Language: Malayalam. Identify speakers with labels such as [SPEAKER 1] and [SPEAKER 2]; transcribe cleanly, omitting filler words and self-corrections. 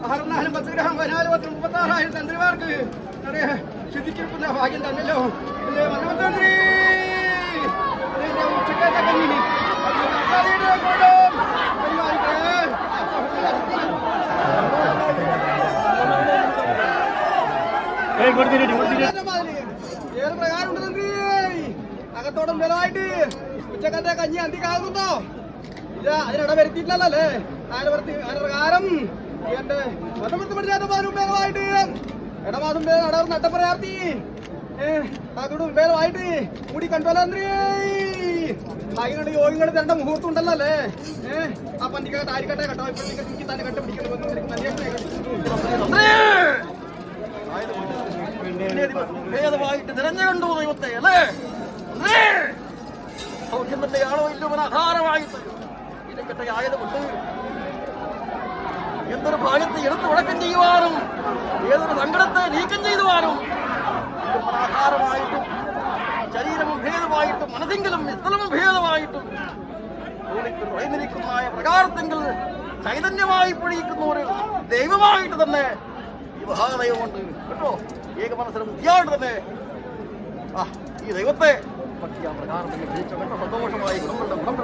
[SPEAKER 1] അറുന്നാലും 10 ഗ്രാം 14 36,000 തന്ത്രിമാർക്ക് ശുദ്ധിച്ചിരിക്കുന്ന ഭാഗ്യം തന്നല്ലോ. വനമന്ത്രി ഉച്ചക്കേറ്റ കഞ്ഞി ഏത് പ്രകാരമുണ്ട് തന്ത്രി? അകത്തോടം ബലമായിട്ട് ഉച്ചക്കത്തെ കഞ്ഞി അന്തിക്കാകുന്നുണ്ടോ? ഇല്ല, അതിനിട വരുത്തിയിട്ടില്ലല്ലോ അല്ലേ? അതിന് പ്രകാരം എന്റെ മുമ്പേമായിട്ട് ഇടമാസം അടവ് നട്ടപ്പറയാർത്തി അതോട് മുമ്പേമായിട്ട് കൂടി കണ്ടോലന്ത്രി അതിനോട് യോഗികൾ തരേണ്ട മുഹൂർത്തം ഉണ്ടല്ലോ അല്ലേ? ആ പന്തിക്കകത്ത് ആരിക്കട്ടെ കേട്ടോ. ഇപ്പോഴത്തേക്ക് തന്നെ കണ്ടുപിടിക്കുന്നത് തിരഞ്ഞുകൊണ്ടു ദൈവത്തെ അല്ലേ? സൗഖ്യത്തിന്റെ ആളോ ഇല്ലവൻ ആധാരമായിട്ട് ഇടയ്ക്കട്ടെ ആയതുകൊണ്ട് എന്തൊരു ഭാഗത്ത് എടുത്ത് ഉടക്കം ചെയ്യുവാനും ഏതൊരു സങ്കടത്തെ നീക്കം ചെയ്യുവാനും ആധാരമായിട്ടും ശരീരവും ഭേദമായിട്ടും മനസ്സെങ്കിലും സ്ഥലവും ഭേദമായിട്ടും വൈനിരിക്കുന്നതായ പ്രകാരത്തെങ്കിൽ ചൈതന്യമായി പൊഴിയിക്കുന്ന ഒരു ദൈവമായിട്ട് തന്നെ ഈ മഹാദൈവമുണ്ട് കേട്ടോ. ഏക മനസ്സിലും ബുദ്ധിയായിട്ട് തന്നെ ഈ ദൈവത്തെ പക്ഷേ ആ പ്രകാരത്തിൽ ജയിച്ച കേട്ടോ. സന്തോഷമായി ഗുണം